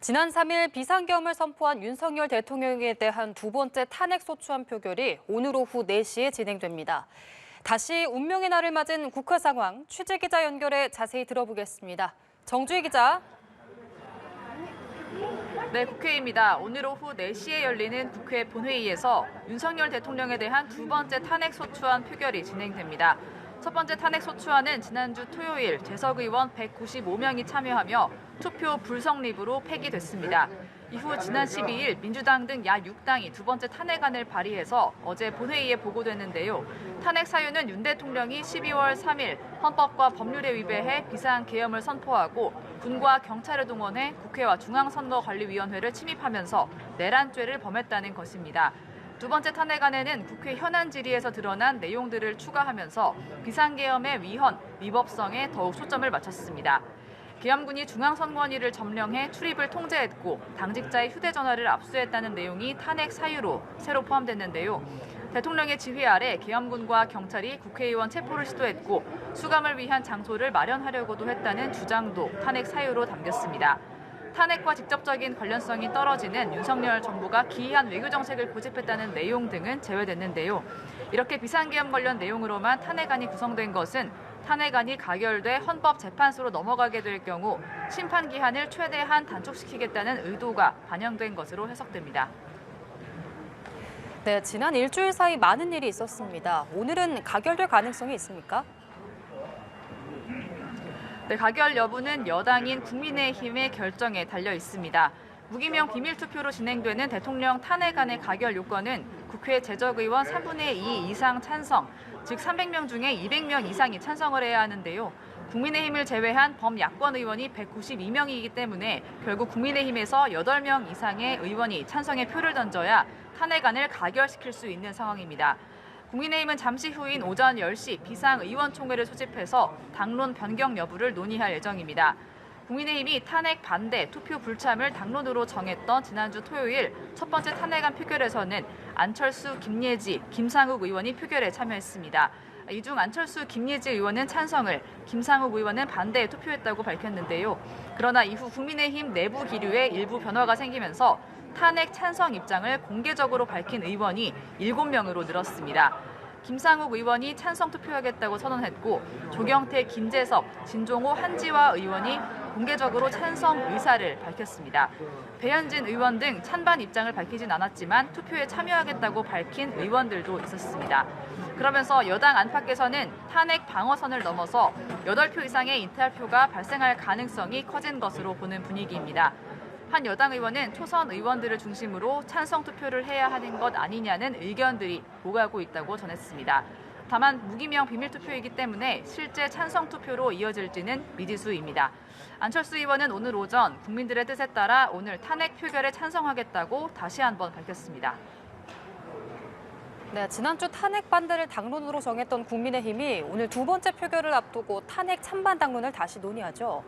지난 3일 비상계엄을 선포한 윤석열 대통령에 대한 두 번째 탄핵 소추안 표결이 오늘 오후 4시에 진행됩니다. 다시 운명의 날을 맞은 국회 상황, 취재기자 연결해 자세히 들어보겠습니다. 정주희 기자. 네, 국회입니다. 오늘 오후 4시에 열리는 국회 본회의에서 윤석열 대통령에 대한 두 번째 탄핵 소추안 표결이 진행됩니다. 첫 번째 탄핵 소추안은 지난주 토요일 재석 의원 195명이 참여하며 투표 불성립으로 폐기됐습니다. 이후 지난 12일 민주당 등 야 6당이 두 번째 탄핵안을 발의해서 어제 본회의에 보고됐는데요. 탄핵 사유는 윤 대통령이 12월 3일 헌법과 법률에 위배해 비상계엄을 선포하고 군과 경찰을 동원해 국회와 중앙선거관리위원회를 침입하면서 내란죄를 범했다는 것입니다. 두 번째 탄핵안에는 국회 현안 질의에서 드러난 내용들을 추가하면서 비상계엄의 위헌, 위법성에 더욱 초점을 맞췄습니다. 계엄군이 중앙선관위를 점령해 출입을 통제했고 당직자의 휴대전화를 압수했다는 내용이 탄핵 사유로 새로 포함됐는데요. 대통령의 지휘 아래 계엄군과 경찰이 국회의원 체포를 시도했고 수감을 위한 장소를 마련하려고도 했다는 주장도 탄핵 사유로 담겼습니다. 탄핵과 직접적인 관련성이 떨어지는 윤석열 정부가 기이한 외교정책을 고집했다는 내용 등은 제외됐는데요. 이렇게 비상계엄 관련 내용으로만 탄핵안이 구성된 것은 탄핵안이 가결돼 헌법재판소로 넘어가게 될 경우 심판 기한을 최대한 단축시키겠다는 의도가 반영된 것으로 해석됩니다. 네, 지난 일주일 사이 많은 일이 있었습니다. 오늘은 가결될 가능성이 있습니까? 네, 가결 여부는 여당인 국민의힘의 결정에 달려 있습니다. 무기명 비밀투표로 진행되는 대통령 탄핵안의 가결 요건은 국회 재적의원 3분의 2 이상 찬성, 즉 300명 중에 200명 이상이 찬성을 해야 하는데요. 국민의힘을 제외한 범야권 의원이 192명이기 때문에 결국 국민의힘에서 8명 이상의 의원이 찬성의 표를 던져야 탄핵안을 가결시킬 수 있는 상황입니다. 국민의힘은 잠시 후인 오전 10시 비상의원총회를 소집해서 당론 변경 여부를 논의할 예정입니다. 국민의힘이 탄핵 반대, 투표 불참을 당론으로 정했던 지난주 토요일 첫 번째 탄핵안 표결에서는 안철수, 김예지, 김상욱 의원이 표결에 참여했습니다. 이 중 안철수, 김예지 의원은 찬성을, 김상욱 의원은 반대에 투표했다고 밝혔는데요. 그러나 이후 국민의힘 내부 기류에 일부 변화가 생기면서 탄핵 찬성 입장을 공개적으로 밝힌 의원이 7명으로 늘었습니다. 김상욱 의원이 찬성 투표하겠다고 선언했고 조경태, 김재섭, 진종호, 한지화 의원이 공개적으로 찬성 의사를 밝혔습니다. 배현진 의원 등 찬반 입장을 밝히진 않았지만 투표에 참여하겠다고 밝힌 의원들도 있었습니다. 그러면서 여당 안팎에서는 탄핵 방어선을 넘어서 8표 이상의 이탈표가 발생할 가능성이 커진 것으로 보는 분위기입니다. 한 여당 의원은 초선 의원들을 중심으로 찬성 투표를 해야 하는 것 아니냐는 의견들이 오가고 있다고 전했습니다. 다만 무기명 비밀투표이기 때문에 실제 찬성 투표로 이어질지는 미지수입니다. 안철수 의원은 오늘 오전 국민들의 뜻에 따라 오늘 탄핵 표결에 찬성하겠다고 다시 한번 밝혔습니다. 네, 지난주 탄핵 반대를 당론으로 정했던 국민의힘이 오늘 두 번째 표결을 앞두고 탄핵 찬반 당론을 다시 논의하죠.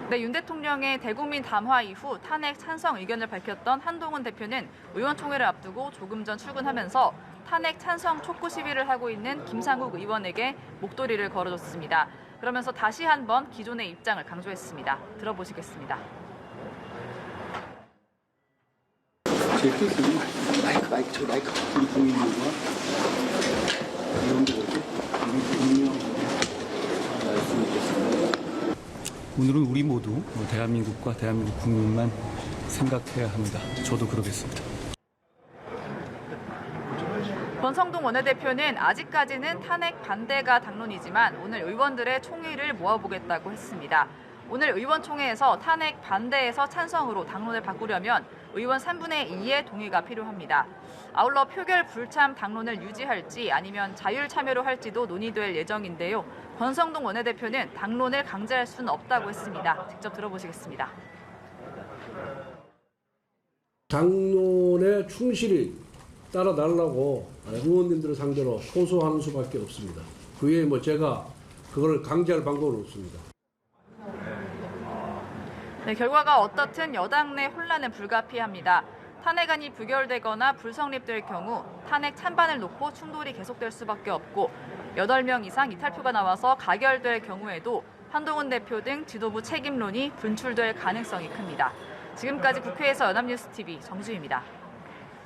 네, 윤 대통령의 대국민 담화 이후 탄핵 찬성 의견을 밝혔던 한동훈 대표는 의원총회를 앞두고 조금 전 출근하면서 탄핵 찬성 촉구 시위를 하고 있는 김상욱 의원에게 목도리를 걸어줬습니다. 그러면서 다시 한번 기존의 입장을 강조했습니다. 들어보시겠습니다. 제 뜻은 마이크 우리 국민들과 의원들에게 분명하게 말씀드리겠습니다. 오늘은 우리 모두 대한민국과 대한민국 국민만 생각해야 합니다. 저도 그러겠습니다. 권성동 원내대표는 아직까지는 탄핵 반대가 당론이지만 오늘 의원들의 총의를 모아보겠다고 했습니다. 오늘 의원총회에서 탄핵 반대에서 찬성으로 당론을 바꾸려면 의원 3분의 2의 동의가 필요합니다. 아울러 표결 불참 당론을 유지할지 아니면 자율 참여로 할지도 논의될 예정인데요. 권성동 원내대표는 당론을 강제할 수는 없다고 했습니다. 직접 들어보시겠습니다. 당론에 충실히 따라달라고 의원님들을 상대로 호소하는 수밖에 없습니다. 그 외에 제가 그걸 강제할 방법은 없습니다. 네, 결과가 어떻든 여당 내 혼란은 불가피합니다. 탄핵안이 부결되거나 불성립될 경우 탄핵 찬반을 놓고 충돌이 계속될 수밖에 없고 8명 이상 이탈표가 나와서 가결될 경우에도 한동훈 대표 등 지도부 책임론이 분출될 가능성이 큽니다. 지금까지 국회에서 연합뉴스TV 정주희입니다.